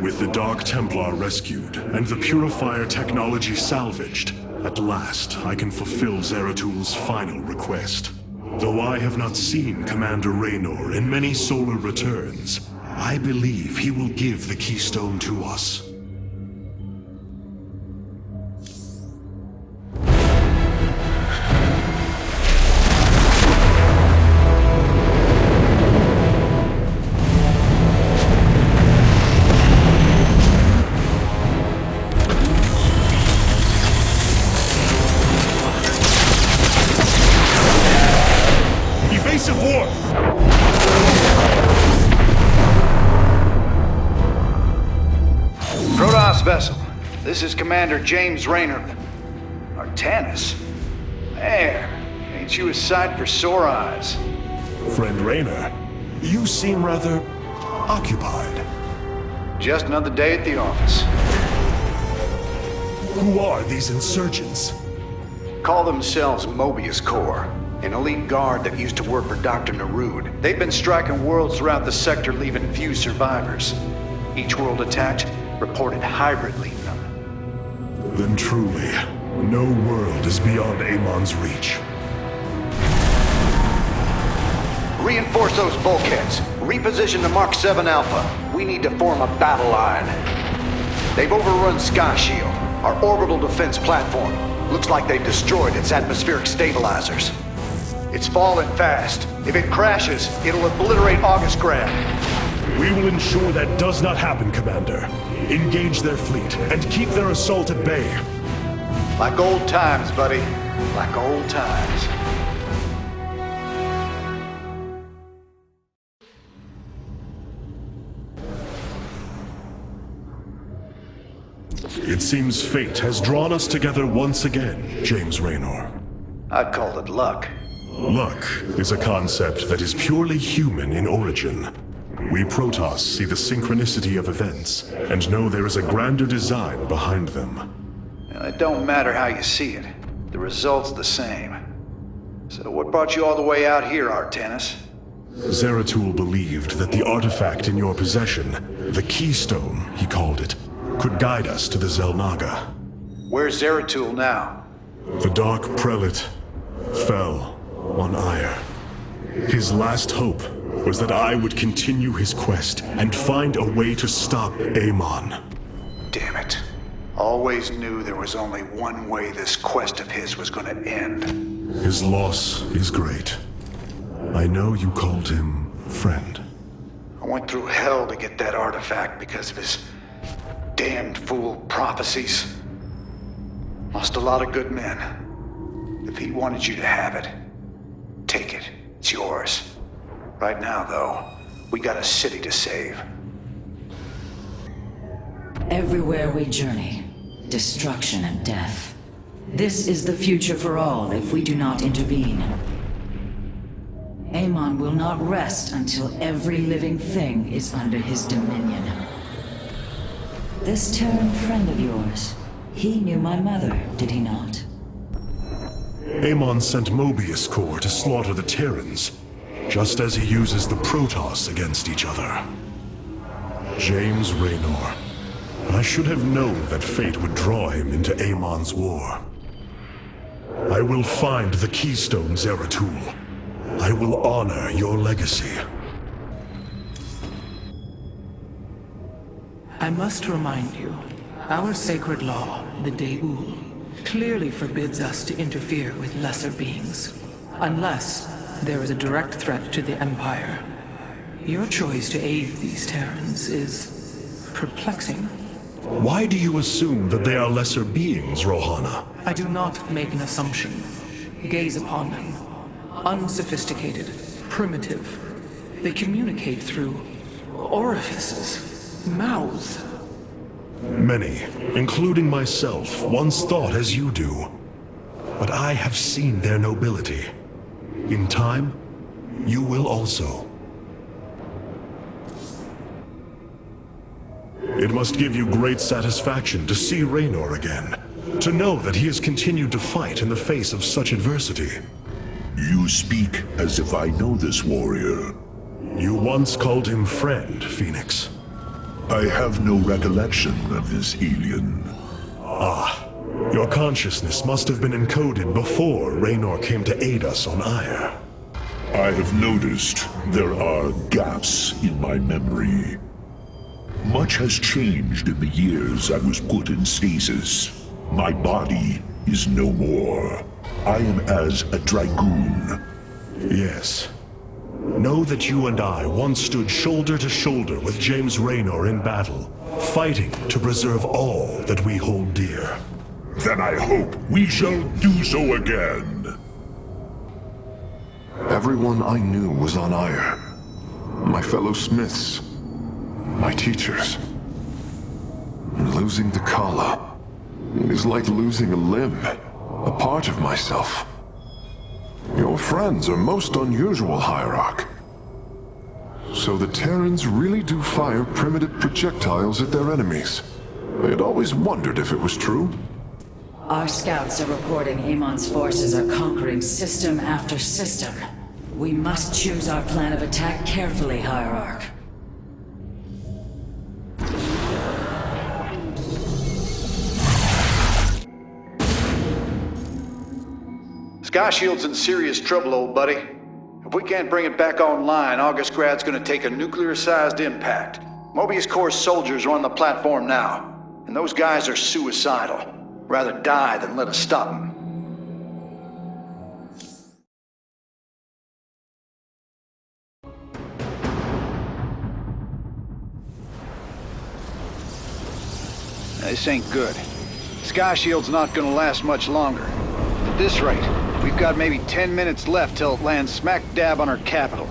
With the Dark Templar rescued, and the Purifier technology salvaged, at last I can fulfill Zeratul's final request. Though I have not seen Commander Raynor in many solar returns, I believe he will give the Keystone to us. Evasive war! Protoss vessel, this is Commander James Raynor. Artanis? Man, ain't you a sight for sore eyes? Friend Raynor, you seem rather occupied. Just another day at the office. Who are these insurgents? Call themselves Mobius Corps, an elite guard that used to work for Dr. Narud. They've been striking worlds throughout the sector, leaving few survivors. Each world attacked reported hybrid leaving them. Then truly, no world is beyond Amon's reach. Reinforce those bulkheads. Reposition the Mark 7 Alpha. We need to form a battle line. They've overrun Sky Shield, our orbital defense platform. Looks like they've destroyed its atmospheric stabilizers. It's falling fast. If it crashes, it'll obliterate August Grab. We will ensure that does not happen, Commander. Engage their fleet and keep their assault at bay. Like old times, buddy. Like old times. It seems fate has drawn us together once again, James Raynor. I'd call it luck. Luck is a concept that is purely human in origin. We Protoss see the synchronicity of events and know there is a grander design behind them. It don't matter how you see it. The result's the same. So what brought you all the way out here, Artanis? Zeratul believed that the artifact in your possession, the Keystone, he called it, could guide us to the Xel'Naga. Where's Zeratul now? The Dark Prelate fell on Ire. His last hope was that I would continue his quest and find a way to stop Amon. Damn it. Always knew there was only one way this quest of his was gonna end. His loss is great. I know you called him friend. I went through hell to get that artifact because of his damned fool prophecies. Lost a lot of good men. If he wanted you to have it, take it. It's yours. Right now, though, we got a city to save. Everywhere we journey, destruction and death. This is the future for all if we do not intervene. Amon will not rest until every living thing is under his dominion. This Terran friend of yours, he knew my mother, did he not? Amon sent Mobius Corps to slaughter the Terrans, just as he uses the Protoss against each other. James Raynor. I should have known that fate would draw him into Amon's war. I will find the Keystone, Zeratul. I will honor your legacy. I must remind you, our sacred law, the Deul, clearly forbids us to interfere with lesser beings, unless there is a direct threat to the Empire. Your choice to aid these Terrans is perplexing. Why do you assume that they are lesser beings, Rohana? I do not make an assumption. Gaze upon them. Unsophisticated, primitive. They communicate through orifices, mouths. Many, including myself, once thought as you do. But I have seen their nobility. In time, you will also. It must give you great satisfaction to see Raynor again, to know that he has continued to fight in the face of such adversity. You speak as if I know this warrior. You once called him friend, Phoenix. I have no recollection of this alien. Your consciousness must have been encoded before Raynor came to aid us on Ire. I have noticed there are gaps in my memory. Much has changed in the years I was put in stasis. My body is no more. I am as a dragoon. Yes. Know that you and I once stood shoulder to shoulder with James Raynor in battle, fighting to preserve all that we hold dear. Then I hope we shall do so again. Everyone I knew was on Ire. My fellow smiths. My teachers. And losing the Kala. It is like losing a limb. A part of myself. Your friends are most unusual, Hierarch. So the Terrans really do fire primitive projectiles at their enemies. I had always wondered if it was true. Our scouts are reporting Amon's forces are conquering system after system. We must choose our plan of attack carefully, Hierarch. Sky Shield's in serious trouble, old buddy. If we can't bring it back online, Augustgrad's gonna take a nuclear-sized impact. Mobius Corps soldiers are on the platform now, and those guys are suicidal. Rather die than let us stop them. This ain't good. Sky Shield's not gonna last much longer. At this rate, we've got maybe 10 minutes left till it lands smack dab on our capital.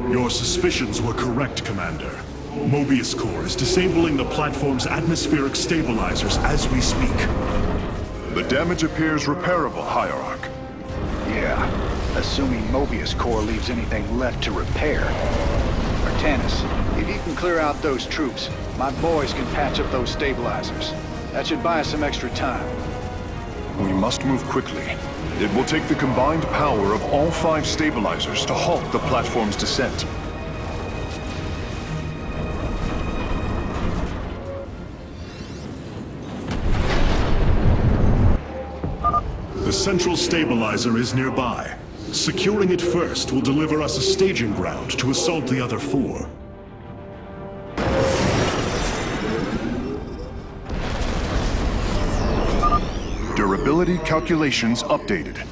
Your suspicions were correct, Commander. Mobius Corps is disabling the platform's atmospheric stabilizers as we speak. The damage appears repairable, Hierarch. Yeah, assuming Mobius Corps leaves anything left to repair. Artanis, if you can clear out those troops, my boys can patch up those stabilizers. That should buy us some extra time. We must move quickly. It will take the combined power of all 5 stabilizers to halt the platform's descent. The central stabilizer is nearby. Securing it first will deliver us a staging ground to assault the other 4. Durability calculations updated.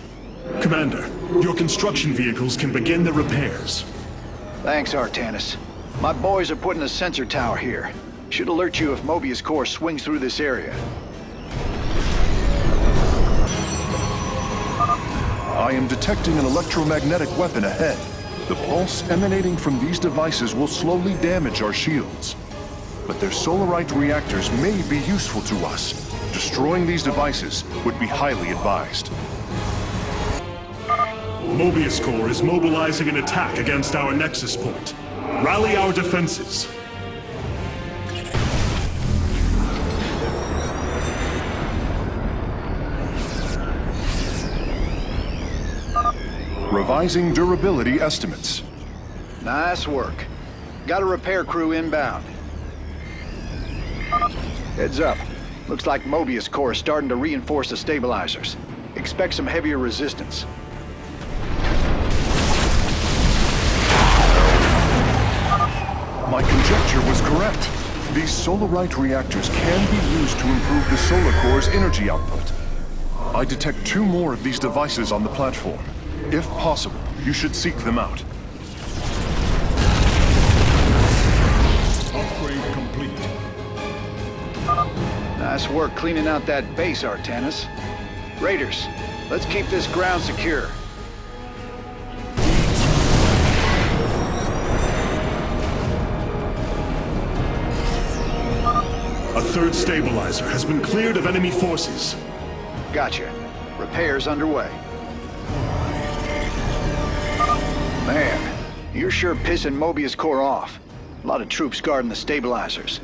Commander, your construction vehicles can begin their repairs. Thanks, Artanis. My boys are putting a sensor tower here. Should alert you if Mobius Corps swings through this area. I am detecting an electromagnetic weapon ahead. The pulse emanating from these devices will slowly damage our shields. But their solarite reactors may be useful to us. Destroying these devices would be highly advised. Mobius Corps is mobilizing an attack against our nexus point. Rally our defenses. Revising durability estimates. Nice work. Got a repair crew inbound. Heads up. Looks like Mobius Corps is starting to reinforce the stabilizers. Expect some heavier resistance. My conjecture was correct. These solarite reactors can be used to improve the solar core's energy output. I detect 2 more of these devices on the platform. If possible, you should seek them out. Upgrade complete. Nice work cleaning out that base, Artanis. Raiders, let's keep this ground secure. A 3rd stabilizer has been cleared of enemy forces. Gotcha. Repairs underway. Man, you're sure pissing Mobius Corps off. A lot of troops guarding the stabilizers.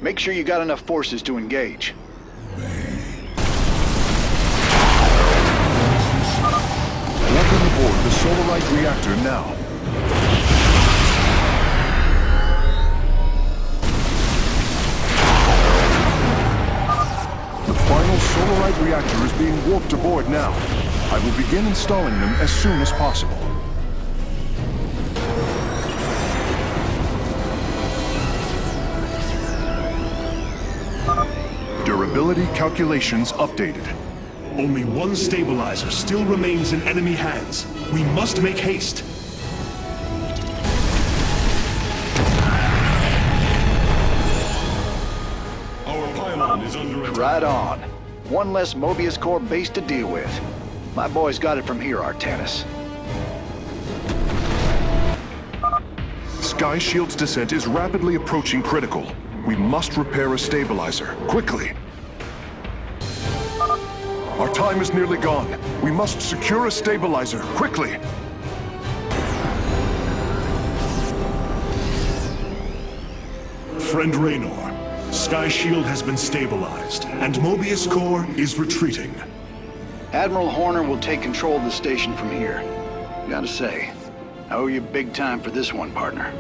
Make sure you got enough forces to engage. Welcome aboard the solarite reactor now. reactor is being warped aboard now. I will begin installing them as soon as possible. Durability calculations updated. Only one stabilizer still remains in enemy hands. We must make haste. Our pylon is under attack. Right on. One less Mobius Core base to deal with. My boys got it from here, Artanis. Sky Shield's descent is rapidly approaching critical. We must repair a stabilizer, quickly. Our time is nearly gone. We must secure a stabilizer, quickly. Friend Raynor, Sky Shield has been stabilized, and Mobius Core is retreating. Admiral Horner will take control of the station from here. Gotta say, I owe you big time for this one, partner.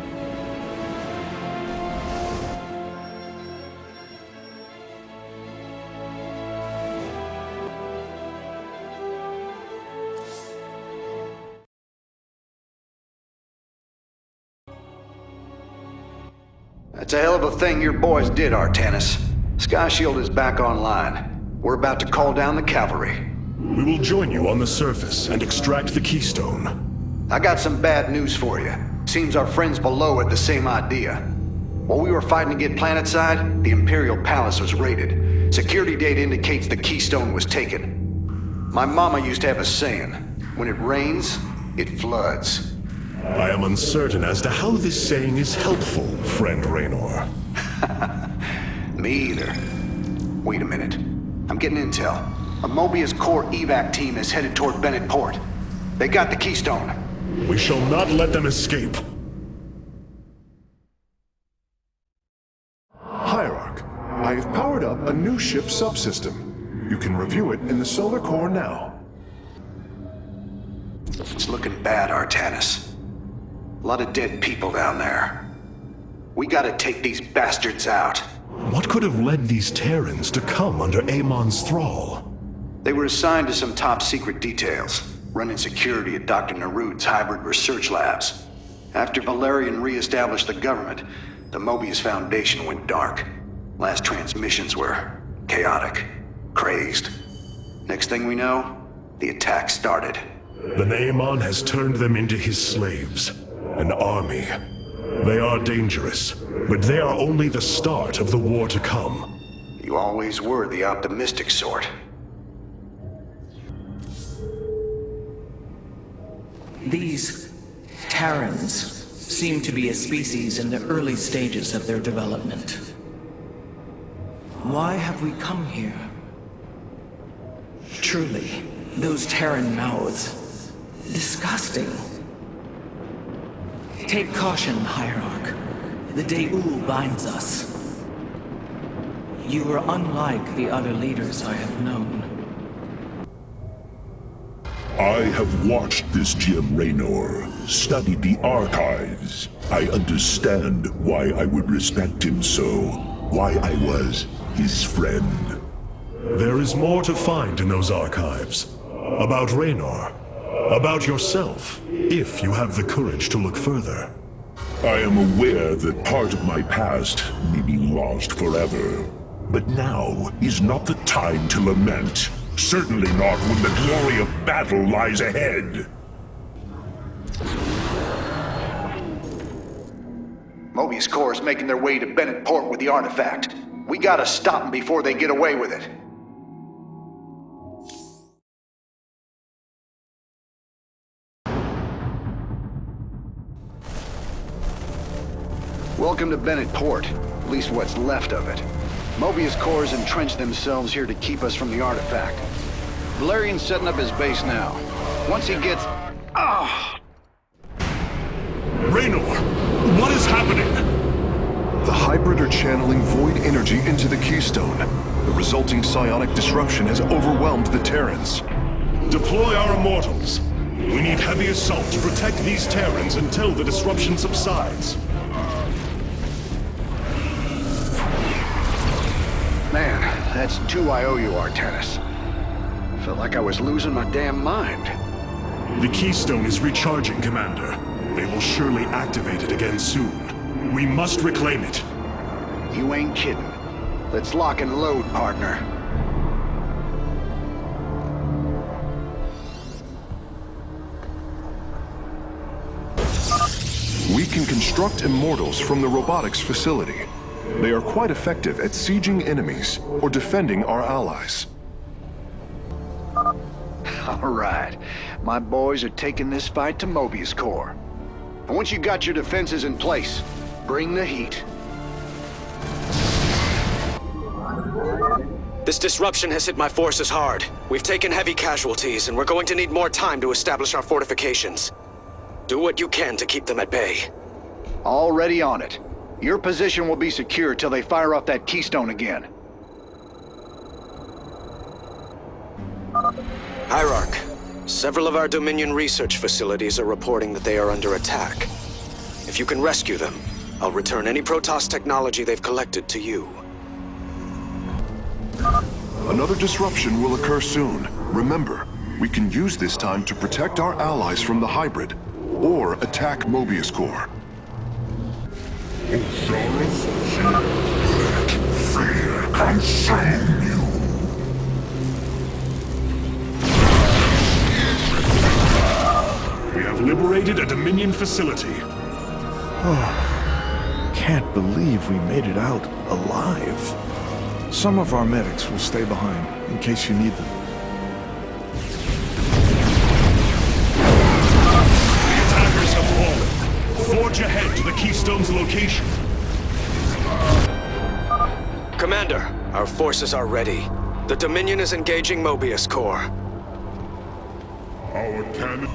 That's a hell of a thing your boys did, Artanis. Sky Shield is back online. We're about to call down the cavalry. We will join you on the surface and extract the keystone. I got some bad news for you. Seems our friends below had the same idea. While we were fighting to get planetside, the Imperial Palace was raided. Security data indicates the keystone was taken. My mama used to have a saying, when it rains, it floods. I am uncertain as to how this saying is helpful, friend Raynor. Me either. Wait a minute. I'm getting intel. A Mobius Core evac team is headed toward Bennett Port. They got the keystone. We shall not let them escape. Hierarch, I have powered up a new ship subsystem. You can review it in the solar core now. It's looking bad, Artanis. A lot of dead people down there. We gotta take these bastards out. What could have led these Terrans to come under Amon's thrall? They were assigned to some top-secret details, running security at Dr. Narud's hybrid research labs. After Valerian re-established the government, the Mobius Foundation went dark. Last transmissions were chaotic, crazed. Next thing we know, the attack started. Then Amon has turned them into his slaves. An army. They are dangerous, but they are only the start of the war to come. You always were the optimistic sort. These Terrans seem to be a species in the early stages of their development. Why have we come here? Truly, those Terran mouths. Disgusting. Take caution, Hierarch. The Daul binds us. You are unlike the other leaders I have known. I have watched this Jim Raynor, studied the archives. I understand why I would respect him so, why I was his friend. There is more to find in those archives. About Raynor. About yourself, if you have the courage to look further. I am aware that part of my past may be lost forever. But now is not the time to lament. Certainly not when the glory of battle lies ahead. Mobius Core is making their way to Bennett Port with the artifact. We gotta stop them before they get away with it. Welcome to Bennett Port, at least what's left of it. Mobius Core's entrenched themselves here to keep us from the artifact. Valerian's setting up his base now. Once he gets... Raynor, what is happening? The hybrid are channeling void energy into the keystone. The resulting psionic disruption has overwhelmed the Terrans. Deploy our immortals. We need heavy assault to protect these Terrans until the disruption subsides. Man, that's two I owe you, Artanis. Felt like I was losing my damn mind. The Keystone is recharging, Commander. They will surely activate it again soon. We must reclaim it. You ain't kidding. Let's lock and load, partner. We can construct immortals from the robotics facility. They are quite effective at sieging enemies or defending our allies. All right. My boys are taking this fight to Mobius Core. And once you got your defenses in place, bring the heat. This disruption has hit my forces hard. We've taken heavy casualties, and we're going to need more time to establish our fortifications. Do what you can to keep them at bay. Already on it. Your position will be secure till they fire off that Keystone again. Hierarch, several of our Dominion research facilities are reporting that they are under attack. If you can rescue them, I'll return any Protoss technology they've collected to you. Another disruption will occur soon. Remember, we can use this time to protect our allies from the hybrid, or attack Mobius Core. Let fear consume you. We have liberated a Dominion facility. Can't believe we made it out alive. Some of our medics will stay behind in case you need them. The attackers have fallen. Forge ahead to the Keystone's location. Commander, our forces are ready. The Dominion is engaging Mobius Core. Our cannon.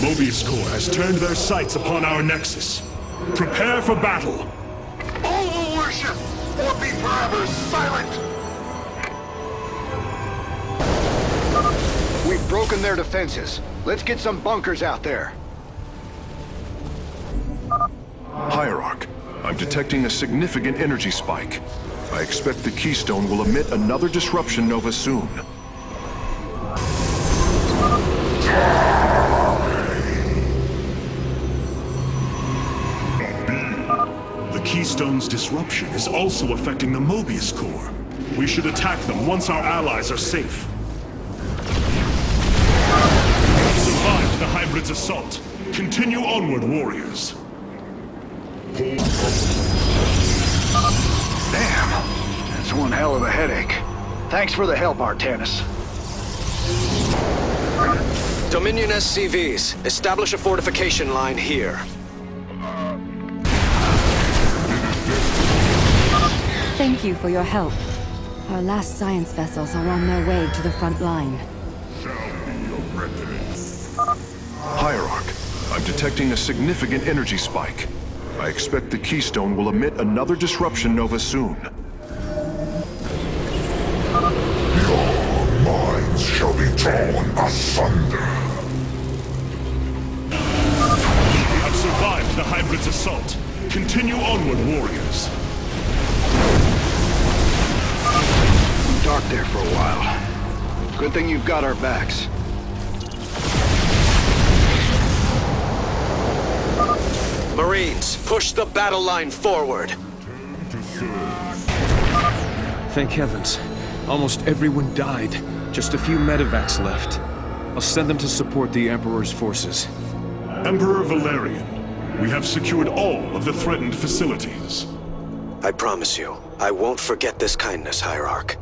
Mobius Core has turned their sights upon our Nexus. Prepare for battle. All will worship or be forever silent. We've broken their defenses. Let's get some bunkers out there. Hierarch, I'm detecting a significant energy spike. I expect the Keystone will emit another disruption nova soon. The Keystone's disruption is also affecting the Mobius Core. We should attack them once our allies are safe. Survive the hybrid's assault. Continue onward, warriors. Damn. That's one hell of a headache. Thanks for the help, Artanis. Dominion SCVs, establish a fortification line here. Thank you for your help. Our last science vessels are on their way to the front line. Hierarch, I'm detecting a significant energy spike. I expect the Keystone will emit another disruption nova soon. Your minds shall be torn asunder. We have survived the hybrid's assault. Continue onward, warriors. Dark there for a while. Good thing you've got our backs. Marines, push the battle line forward. Thank heavens. Almost everyone died. Just a few medevacs left. I'll send them to support the Emperor's forces. Emperor Valerian, we have secured all of the threatened facilities. I promise you, I won't forget this kindness, Hierarch.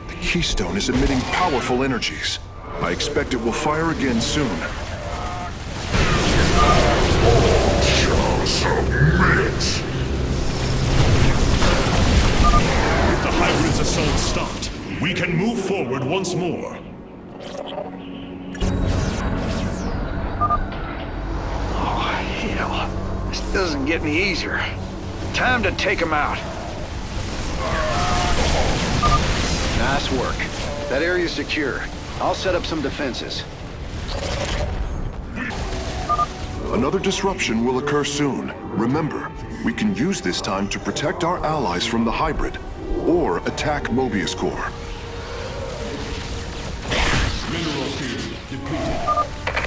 The Keystone is emitting powerful energies. I expect it will fire again soon. All shall submit. With the hybrid's assault stopped, we can move forward once more. Oh, hell. This doesn't get any easier. Time to take them out. Nice work. That area's secure. I'll set up some defenses. Another disruption will occur soon. Remember, we can use this time to protect our allies from the hybrid, or attack Mobius Core.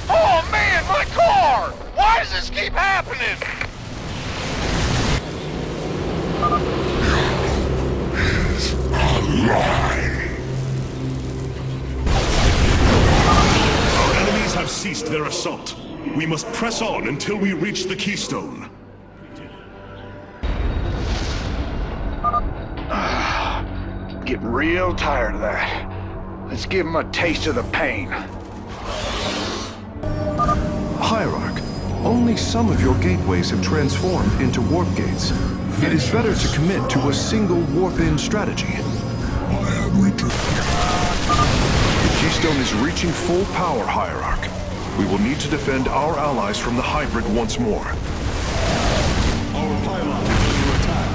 Oh man, my car! Why does this keep happening? Our enemies have ceased their assault. We must press on until we reach the Keystone. Getting real tired of that. Let's give him a taste of the pain. Hierarch, only some of your gateways have transformed into warp gates. It is better to commit to a single warp-in strategy. The Keystone is reaching full power, Hierarch. We will need to defend our allies from the hybrid once more. Our pylon is under attack.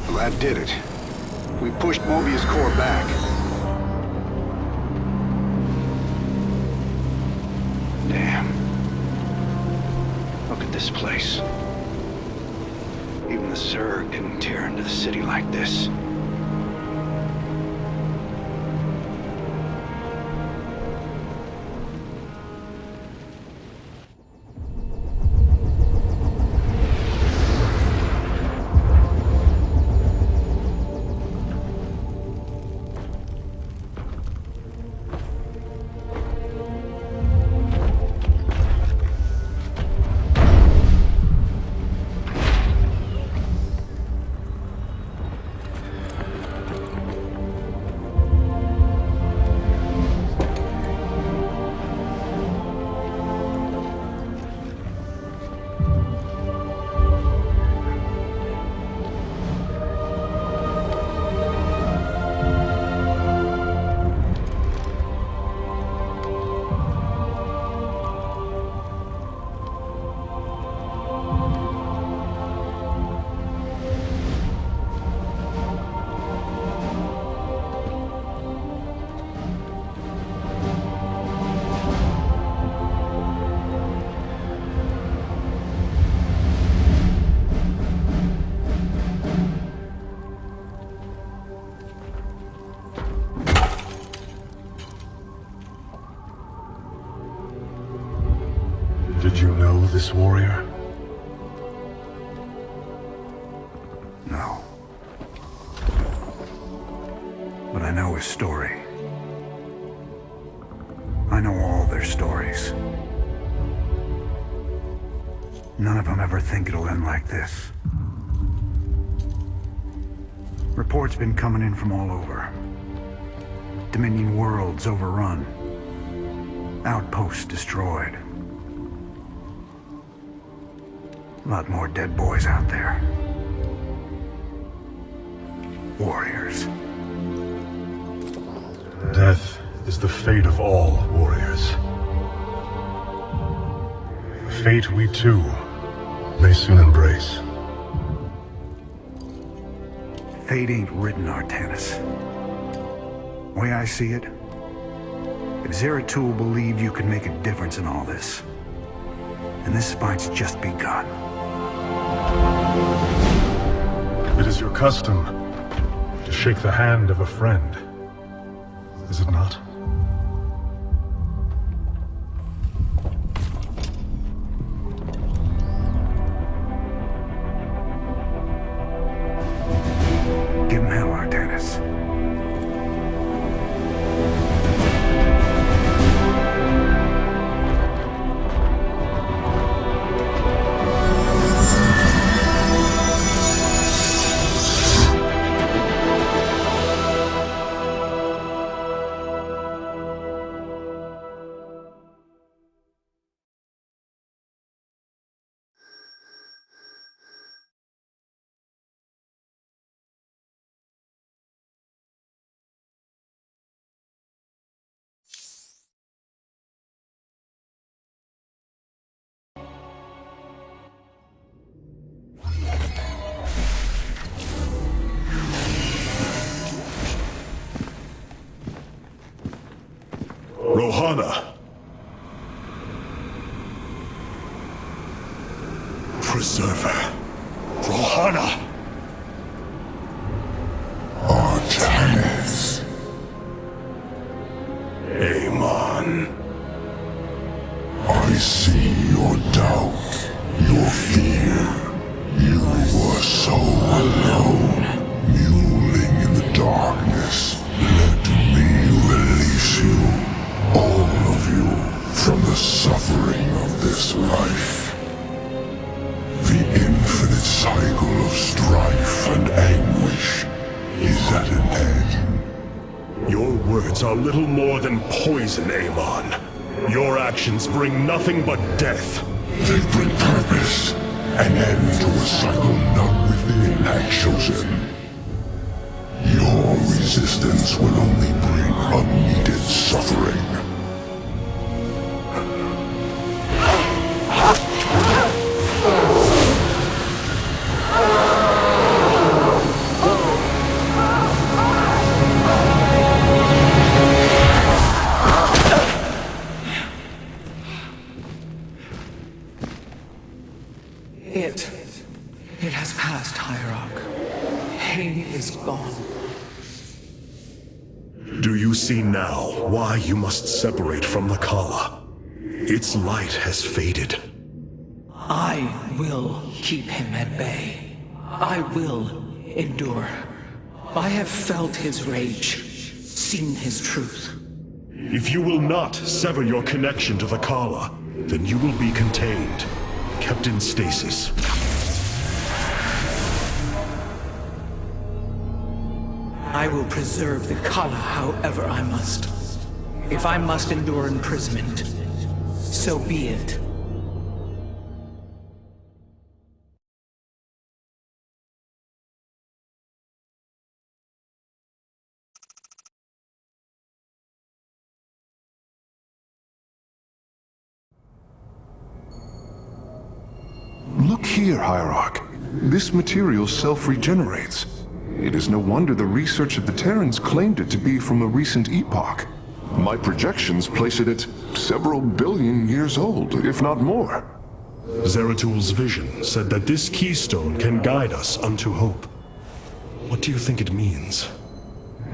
Well, that did it. We pushed Mobius Core back. Damn. Look at this place. Even the Zerg didn't tear into the city like this. Did you know this warrior? No. But I know his story. I know all their stories. None of them ever think it'll end like this. Reports been coming in from all over. Dominion worlds overrun. Outposts destroyed. A lot more dead boys out there. Warriors. Death is the fate of all warriors. A fate we too may soon embrace. Fate ain't written, Artanis. Way I see it, if Zeratul believed you could make a difference in all this, and this fight's just begun. It is your custom to shake the hand of a friend, is it not? Give him hell, Artanis. Rohana! Preserver. Rohana! Artanis. Amon. I see your doubt, your fear. You were so alone, mewling in the darkness. Let me release you, all of you, from the suffering of this life. The infinite cycle of strife and anguish is at an end. Your words are little more than poison, Amon. Your actions bring nothing but death. They bring purpose, an end to a cycle none within had chosen. Your resistance will only bring unneeded suffering. It has passed, Hierarch. He is gone. Do you see now why you must separate from the Kala? Its light has faded. I will keep him at bay. I will endure. I have felt his rage, seen his truth. If you will not sever your connection to the Kala, then you will be contained, kept in stasis. I will preserve the Kala however I must. If I must endure imprisonment, so be it. Look here, Hierarch. This material self-regenerates. It is no wonder the research of the Terrans claimed it to be from a recent epoch. My projections place it at several billion years old, if not more. Zeratul vision said that this keystone can guide us unto hope. What do you think it means?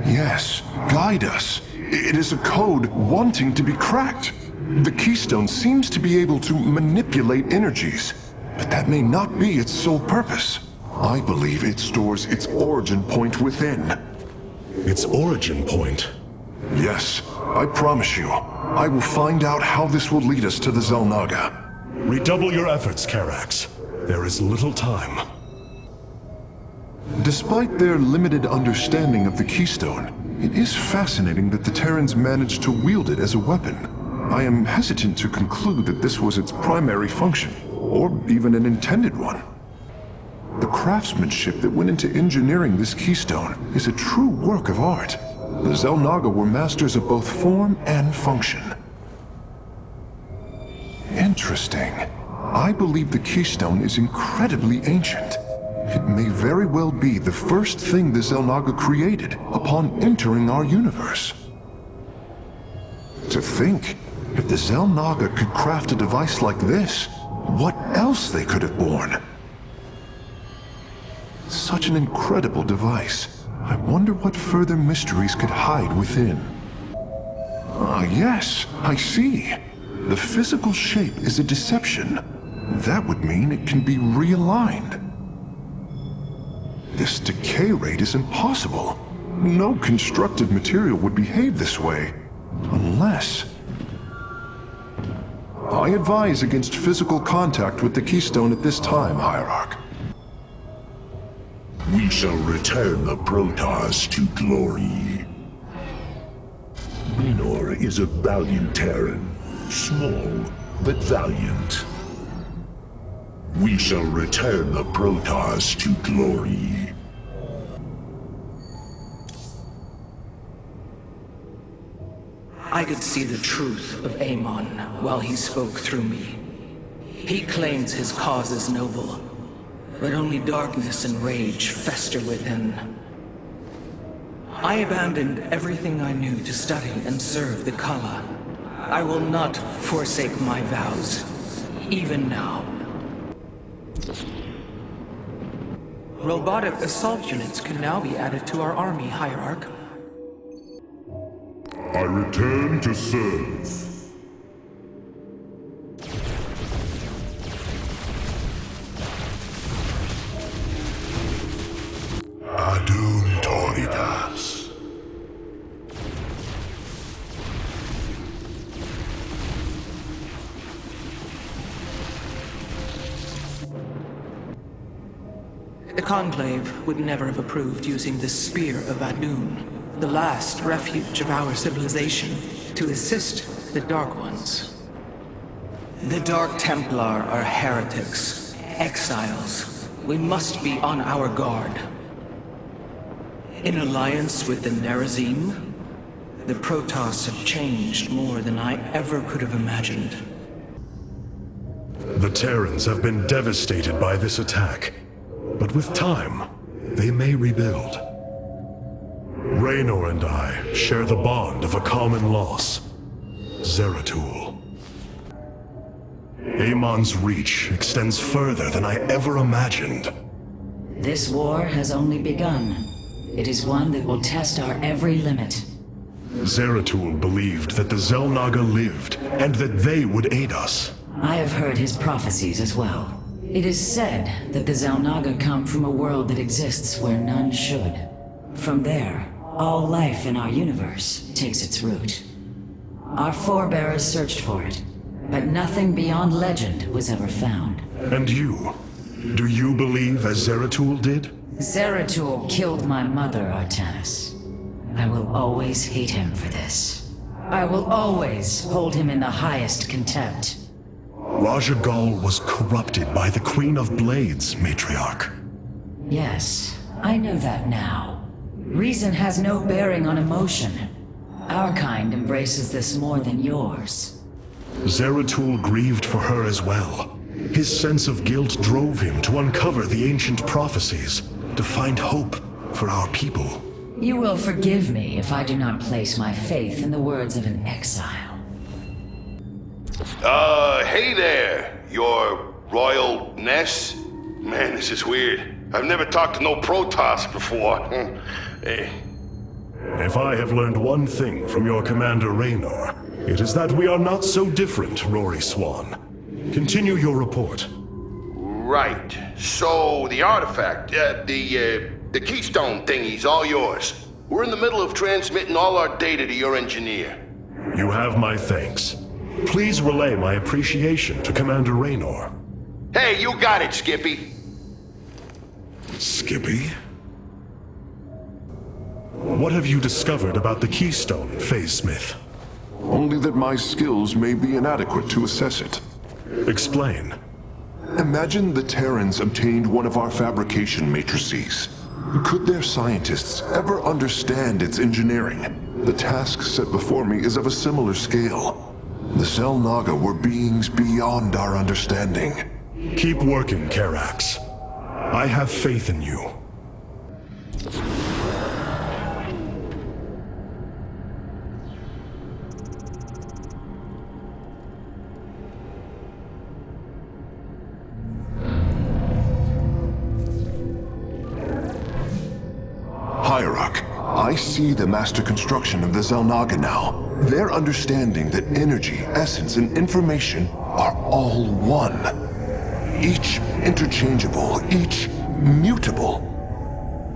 Yes, guide us. It is a code wanting to be cracked. The keystone seems to be able to manipulate energies, but that may not be its sole purpose. I believe it stores its origin point within. Its origin point? Yes, I promise you. I will find out how this will lead us to the Xel'Naga. Redouble your efforts, Karax. There is little time. Despite their limited understanding of the keystone, it is fascinating that the Terrans managed to wield it as a weapon. I am hesitant to conclude that this was its primary function, or even an intended one. The craftsmanship that went into engineering this keystone is a true work of art. The Xel'Naga were masters of both form and function. Interesting. I believe the keystone is incredibly ancient. It may very well be the first thing the Xel'Naga created upon entering our universe. To think, if the Xel'Naga could craft a device like this, what else they could have born? Such an incredible device. I wonder what further mysteries could hide within. Ah, yes, I see. The physical shape is a deception. That would mean it can be realigned. This decay rate is impossible. No constructed material would behave this way. Unless... I advise against physical contact with the keystone at this time, Hierarch. We shall return the Protoss to glory. Raynor is a valiant Terran. Small, but valiant. We shall return the Protoss to glory. I could see the truth of Amon while he spoke through me. He claims his cause is noble, but only darkness and rage fester within. I abandoned everything I knew to study and serve the Kala. I will not forsake my vows, even now. Robotic assault units can now be added to our army, Hierarch. I return to serve. Adun Toridas. The Conclave would never have approved using the Spear of Adun, the last refuge of our civilization, to assist the Dark Ones. The Dark Templar are heretics, exiles. We must be on our guard. In alliance with the Nerazim, the Protoss have changed more than I ever could have imagined. The Terrans have been devastated by this attack, but with time, they may rebuild. Raynor and I share the bond of a common loss, Zeratul. Amon's reach extends further than I ever imagined. This war has only begun. It is one that will test our every limit. Zeratul believed that the Xel'Naga lived, and that they would aid us. I have heard his prophecies as well. It is said that the Xel'Naga come from a world that exists where none should. From there, all life in our universe takes its root. Our forebears searched for it, but nothing beyond legend was ever found. And you? Do you believe as Zeratul did? Zeratul killed my mother, Artanis. I will always hate him for this. I will always hold him in the highest contempt. Raja Gal was corrupted by the Queen of Blades, Matriarch. Yes, I know that now. Reason has no bearing on emotion. Our kind embraces this more than yours. Zeratul grieved for her as well. His sense of guilt drove him to uncover the ancient prophecies, to find hope for our people. You will forgive me if I do not place my faith in the words of an exile. Hey there, your royalness. Man, this is weird. I've never talked to no Protoss before. Hey. If I have learned one thing from your commander Raynor, it is that we are not so different, Rory Swan. Continue your report. Right. So, the artifact, the keystone thingy's all yours. We're in the middle of transmitting all our data to your engineer. You have my thanks. Please relay my appreciation to Commander Raynor. Hey, you got it, Skippy. Skippy? What have you discovered about the Keystone, Phase Smith? Only that my skills may be inadequate to assess it. Explain. Imagine the Terrans obtained one of our fabrication matrices. Could their scientists ever understand its engineering? The task set before me is of a similar scale. The Xel'Naga were beings beyond our understanding. Keep working, Karax. I have faith in you. Hierarch, I see the master construction of the Xel'Naga now. Their understanding that energy, essence, and information are all one. Each interchangeable, each mutable.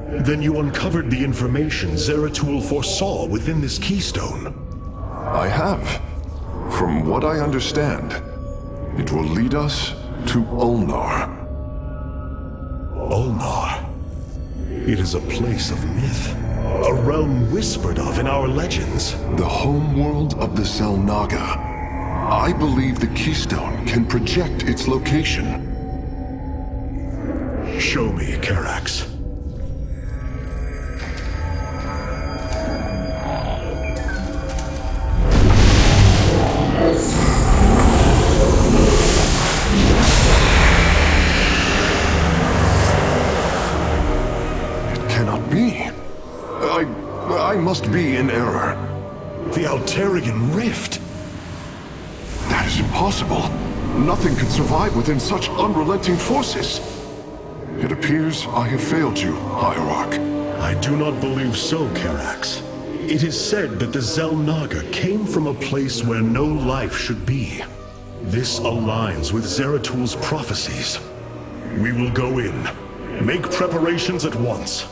Then you uncovered the information Zeratul foresaw within this keystone. I have. From what I understand, it will lead us to Ulnar. Ulnar. It is a place of myth. A realm whispered of in our legends. The homeworld of the Xel'Naga. I believe the Keystone can project its location. Show me, Karax. It cannot be. I must be in error. The Alterian Rift. is impossible. Nothing can survive within such unrelenting forces. It appears I have failed you, Hierarch. I do not believe so, Karax. It is said that the Xel'Naga came from a place where no life should be. This aligns with Zeratul prophecies. We will go in. Make preparations at once.